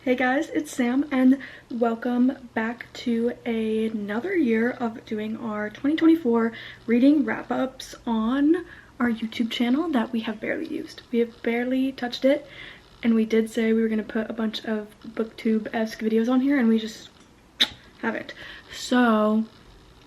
Hey guys, it's Sam and welcome back to another year of doing our 2024 reading wrap-ups on our YouTube channel that we have barely used. We have barely touched it, and we did say we were going to put a bunch of booktube-esque videos on here and we just haven't. So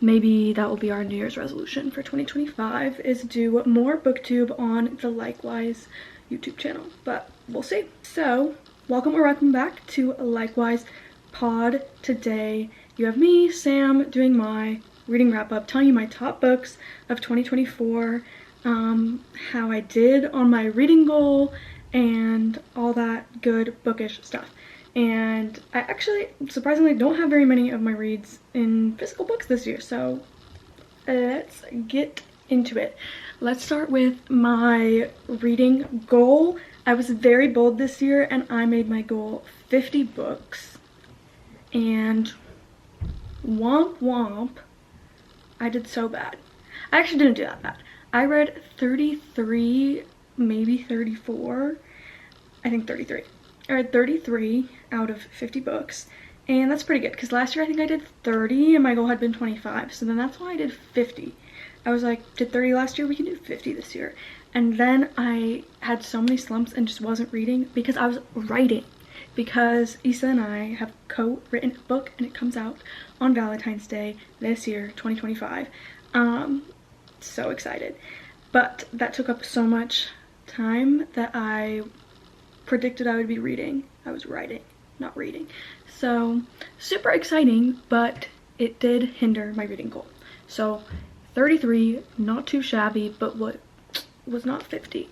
maybe that will be our New Year's resolution for 2025, is do more booktube on the Likewise YouTube channel, but we'll see. So welcome or welcome back to Likewise Pod. Today you have me, Sam, doing my reading wrap-up, telling you my top books of 2024, how I did on my reading goal, and all that good bookish stuff. And I actually, surprisingly, don't have very many of my reads in physical books this year, so let's get into it. Let's start with my reading goal. I was very bold this year and I made my goal 50 books, and womp womp, I did so bad. I actually didn't do that bad. I read 33, maybe 34, I think 33. I read 33 out of 50 books, and that's pretty good because last year I think I did 30 and my goal had been 25, so then that's why I did 50. I was like, did 30 last year, we can do 50 this year. And then I had so many slumps and just wasn't reading because I was writing. Because Issa and I have co-written a book and it comes out on Valentine's Day this year, 2025. So excited. But that took up so much time that I predicted I would be reading. I was writing, not reading. So super exciting, but it did hinder my reading goal. So 33, not too shabby, but what was not 50.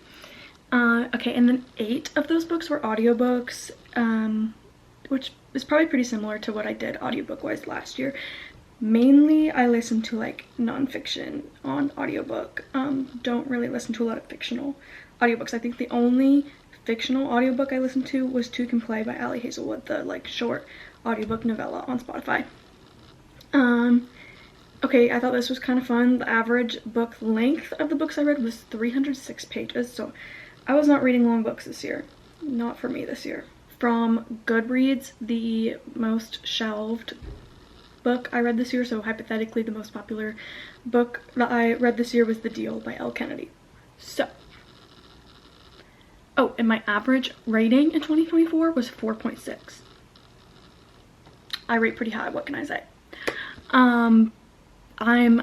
Okay, and then 8 of those books were audiobooks, which is probably pretty similar to what I did audiobook-wise last year. Mainly, I listen to like nonfiction on audiobook. Don't really listen to a lot of fictional audiobooks. I think the only fictional audiobook I listened to was Two Can Play by Ali Hazelwood, the like short audiobook novella on Spotify. Okay, I thought this was kind of fun. The average book length of the books I read was 306 pages, so I was not reading long books this year. Not for me this year. From Goodreads, the most shelved book I read this year, so hypothetically the most popular book that I read this year was The Deal by Elle Kennedy. So, oh, and my average rating in 2024 was 4.6. I rate pretty high, what can I say?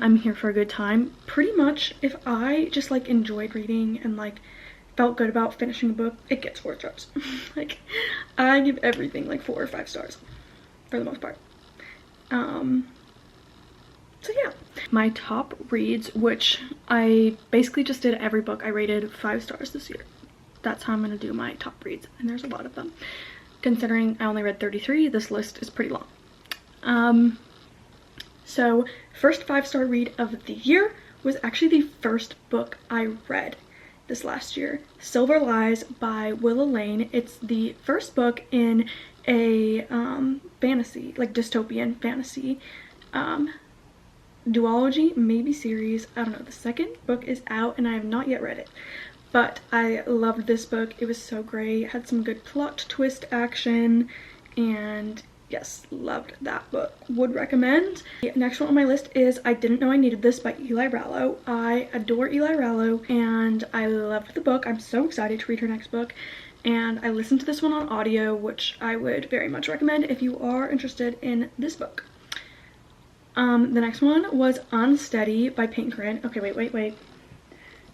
I'm here for a good time. Pretty much, if I just like enjoyed reading and like felt good about finishing a book, it gets 4 stars. Like, I give everything like 4 or 5 stars for the most part. So yeah, my top reads, which I basically just did every book I rated 5 stars this year. That's how I'm gonna do my top reads, and there's a lot of them. Considering I only read 33, this list is pretty long. So first 5-star read of the year was actually the first book I read this last year, Silver Lies by Willa Lane. It's the first book in a fantasy, like dystopian fantasy duology, maybe series, I don't know. The second book is out and I have not yet read it, but I loved this book. It was so great. It had some good plot twist action, and yes, loved that book. Would recommend. The next one on my list is I Didn't Know I Needed This by Eli Rallo. I adore Eli Rallo and I loved the book. I'm so excited to read her next book, and I listened to this one on audio, which I would very much recommend if you are interested in this book. The next one was Unsteady by Peyton Corinne. Okay, wait.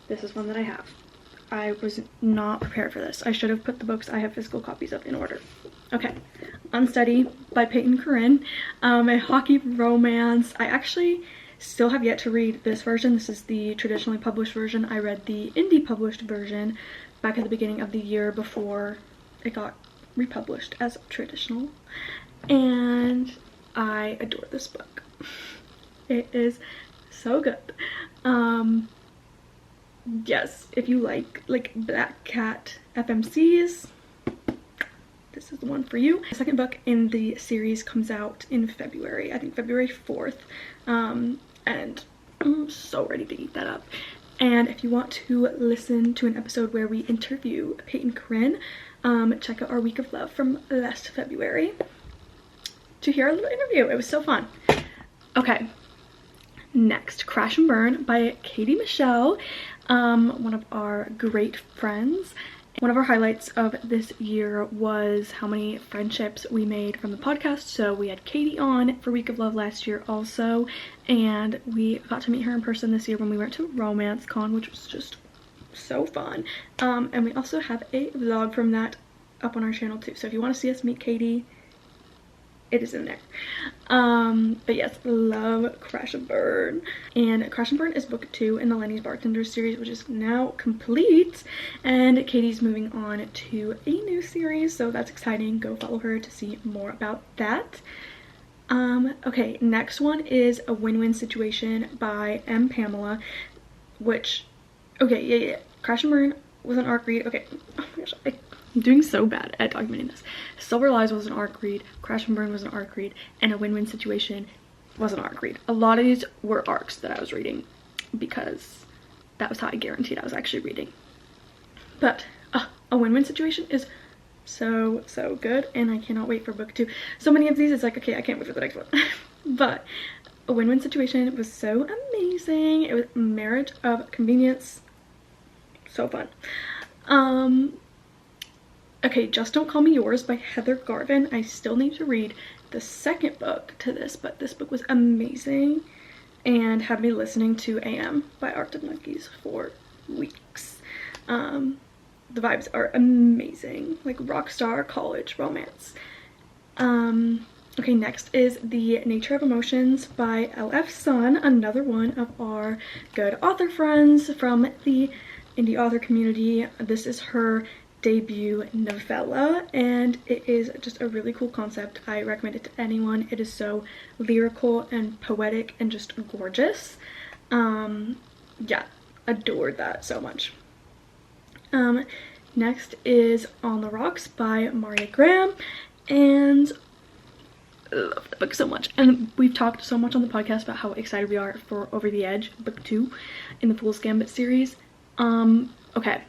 This is one that I have. I was not prepared for this. I should have put the books I have physical copies of in order. Okay, Unsteady by Peyton Corinne, a hockey romance. I actually still have yet to read this version. This is the traditionally published version. I read the indie published version back at the beginning of the year before it got republished as traditional, and I adore this book. It is so good. Yes, if you like Black Cat FMCs, this is the one for you. The second book in the series comes out in February, I think February 4th, and I'm so ready to eat that up. And if you want to listen to an episode where we interview Peyton Corinne, check out our week of love from last February to hear a little interview. It was so fun. Okay, next, Crash and Burn by Katie Michelle, one of our great friends. One of our highlights of this year was how many friendships we made from the podcast. So we had Katie on for Week of Love last year also, and we got to meet her in person this year when we went to Romance Con, which was just so fun. And we also have a vlog from that up on our channel too. So if you want to see us meet Katie, it is in there. But yes, love Crash and Burn. And Crash and Burn is book 2 in the Lenny's Bartenders series, which is now complete. And Katie's moving on to a new series, so that's exciting. Go follow her to see more about that. Okay, next one is A Win-Win Situation by M. Pamela, which, okay, yeah. Crash and Burn was an arc read. Okay, oh my gosh, I'm doing so bad at documenting this. Silver Lies was an arc read, Crash and Burn was an arc read, and A Win-Win Situation was an arc read. A lot of these were arcs that I was reading because that was how I guaranteed I was actually reading. But A Win-Win Situation is so good, and I cannot wait for book 2. So many of these, it's like, okay, I can't wait for the next one. But A Win-Win Situation was so amazing. It was Marriage of Convenience. So fun. Okay, Just Don't Call Me Yours by Heather Garvin. I still need to read the second book to this, but this book was amazing and had me listening to AM by Arctic Monkeys for weeks. The vibes are amazing, like rock star college romance. Okay, next is The Nature of Emotions by L.F. Sun, another one of our good author friends from the indie author community. This is her debut novella, and it is just a really cool concept. I recommend it to anyone. It is so lyrical and poetic and just gorgeous. Yeah, adored that so much. Next is On the Rocks by Maria Graham, and I love the book so much. And we've talked so much on the podcast about how excited we are for Over the Edge, book 2 in the Fool's Gambit series. Okay,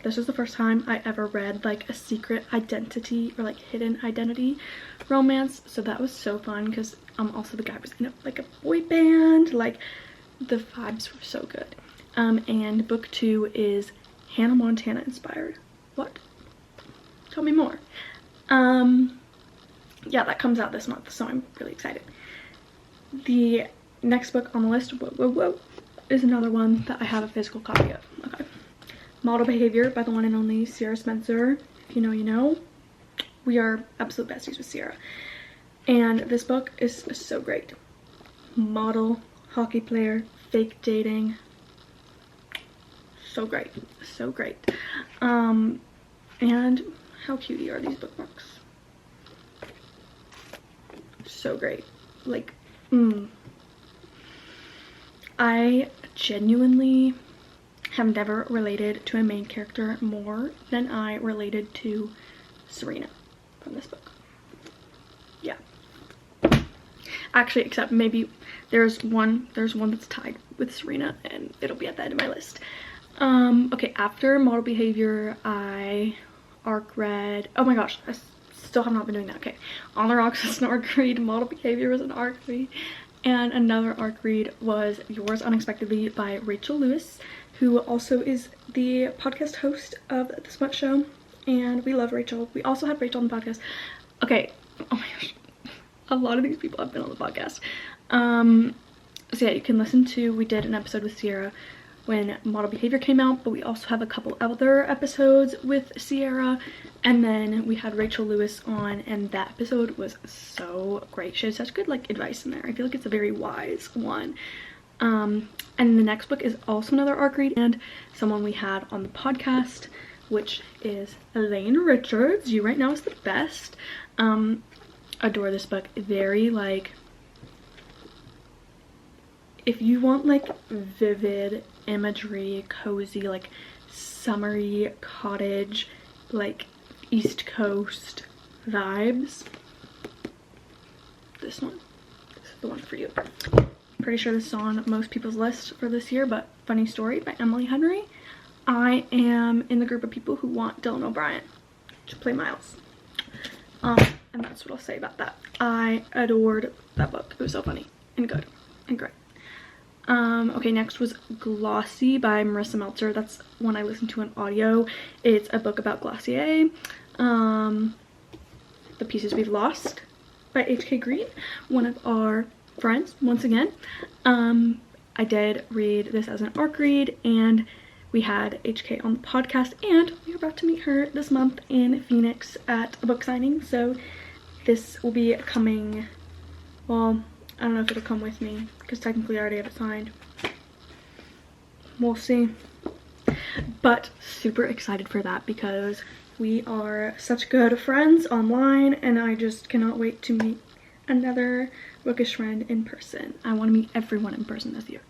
this was the first time I ever read like a secret identity or like hidden identity romance, so that was so fun because also the guy was in like a boy band. Like, the vibes were so good. And book 2 is Hannah Montana inspired. What? Tell me more. Yeah, that comes out this month, so I'm really excited. The next book on the list, is another one that I have a physical copy of. Okay. Model Behavior by the one and only Sierra Spencer. If you know, you know. We are absolute besties with Sierra. And this book is so great. Model, hockey player, fake dating. So great. So great. And how cutie are these bookmarks? So great. Like, I genuinely have never related to a main character more than I related to Serena from this book. Yeah. Actually, except maybe there's one that's tied with Serena, and it'll be at the end of my list. Okay, after Model Behavior, I arc read, oh my gosh, I still have not been doing that. Okay, On the Rocks was an arc read, Model Behavior was an arc read, and another arc read was Yours Unexpectedly by Rachel Lewis, who also is the podcast host of The Smut Show, and we love Rachel. We also had Rachel on the podcast. Okay, oh my gosh, a lot of these people have been on the podcast. So yeah, you can listen to, we did an episode with Sierra when Model Behavior came out, but we also have a couple other episodes with Sierra, and then we had Rachel Lewis on, and that episode was so great. She had such good like advice in there. I feel like it's a very wise one. And the next book is also another arc read, and someone we had on the podcast, which is Elaine Richards. You Right Now Is the Best. Adore this book. Very like, if you want like vivid imagery, cozy, like summery cottage, like East Coast vibes, this one is the one for you. Pretty sure this is on most people's list for this year, but Funny Story by Emily Henry. I am in the group of people who want Dylan O'Brien. to play Miles. And that's what I'll say about that. I adored that book. It was so funny and good and great. Okay, next was Glossy by Marissa Meltzer. That's one I listened to on audio. It's a book about Glossier. The Pieces We've Lost by H.K. Green, one of our friends, once again. I did read this as an ARC read, and we had HK on the podcast, and we're about to meet her this month in Phoenix at a book signing. So this will be coming, well, I don't know if it'll come with me because technically I already have it signed. We'll see. But super excited for that because we are such good friends online, and I just cannot wait to meet another bookish friend in person. I want to meet everyone in person this year.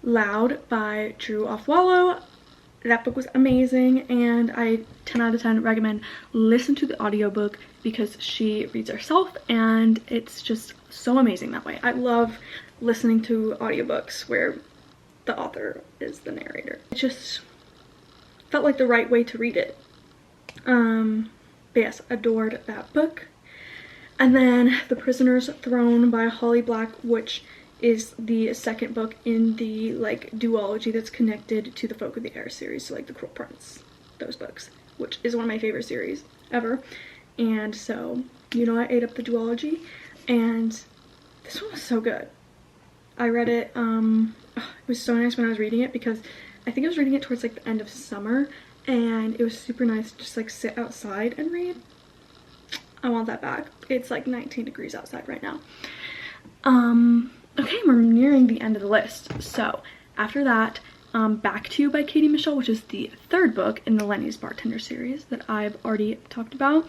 Loud by Drew Offwallow. That book was amazing, and I 10 out of 10 recommend listen to the audiobook because she reads herself, and it's just so amazing that way. I love listening to audiobooks where the author is the narrator. It just felt like the right way to read it. But yes, adored that book. And then The Prisoner's Throne by Holly Black, which is the second book in the like duology that's connected to the Folk of the Air series, so like The Cruel Prince, those books, which is one of my favorite series ever. And so, you know, I ate up the duology, and this one was so good. I read it, it was so nice when I was reading it because I think I was reading it towards like the end of summer, and it was super nice to just like sit outside and read. I want that back. It's like 19 degrees outside right now. Okay, we're nearing the end of the list. So after that, Back to You by Katie Michelle, which is the third book in the Lenny's Bartender series that I've already talked about.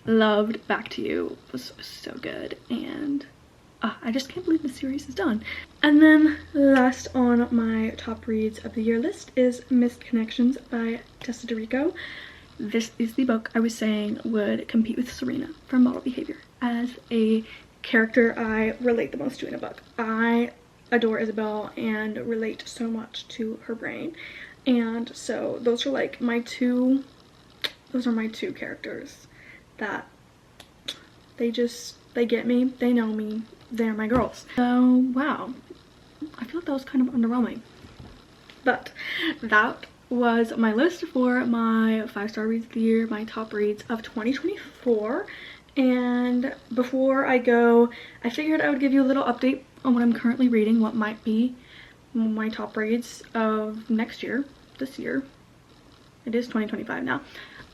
Loved Back to You. It was so good, and I just can't believe the series is done. And then last on my top reads of the year list is Missed Connections by Tessa DeRico. This is the book I was saying would compete with Serena from Model Behavior as a character I relate the most to in a book. I adore Isabel and relate so much to her brain, and so those are like my two characters that they get me, they know me, they're my girls. So wow, I feel like that was kind of underwhelming, but that was my list for my 5-star reads of the year, my top reads of 2024. And before I go, I figured I would give you a little update on what I'm currently reading, what might be my top reads of next year, this year. It is 2025 now.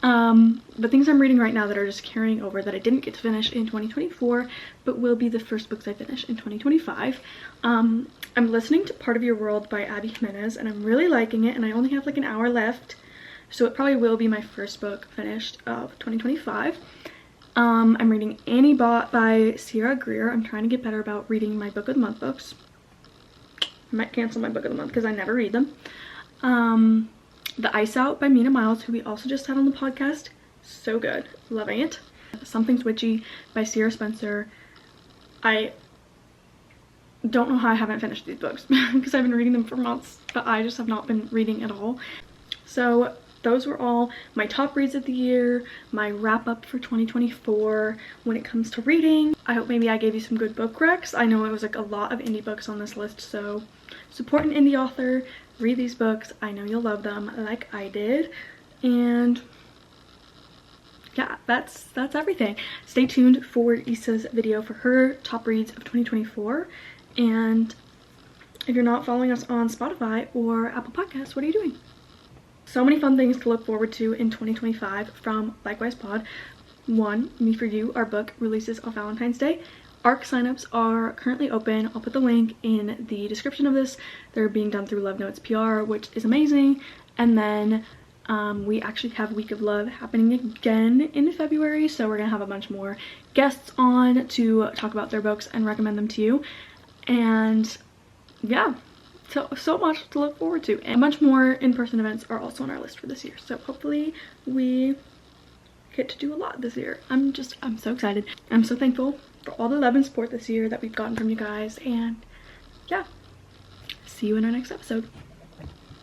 The things I'm reading right now that are just carrying over that I didn't get to finish in 2024, but will be the first books I finish in 2025. I'm listening to Part of Your World by Abby Jimenez, and I'm really liking it, and I only have like an hour left, so it probably will be my first book finished of 2025. I'm reading Annie Bot by Sierra Greer. I'm trying to get better about reading my book of the month books. I might cancel my book of the month because I never read them. The Ice Out by Mina Miles, who we also just had on the podcast. So good. Loving it. Something's Witchy by Sierra Spencer. I don't know how I haven't finished these books because I've been reading them for months, but I just have not been reading at all. So those were all my top reads of the year, my wrap up for 2024 when it comes to reading. I hope maybe I gave you some good book recs. I know it was like a lot of indie books on this list, so support an indie author, read these books. I know you'll love them like I did. And yeah, that's everything. Stay tuned for Issa's video for her top reads of 2024. And if you're not following us on Spotify or Apple Podcasts, what are you doing? So many fun things to look forward to in 2025 from Likewise Pod. One, Me For You, our book, releases on Valentine's Day. ARC signups are currently open. I'll put the link in the description of this. They're being done through Love Notes PR, which is amazing. And then we actually have Week of Love happening again in February, so we're gonna have a bunch more guests on to talk about their books and recommend them to you. And yeah, so much to look forward to, and a bunch more in-person events are also on our list for this year, so hopefully we get to do a lot this year. I'm so excited. I'm so thankful for all the love and support this year that we've gotten from you guys, and yeah, see you in our next episode.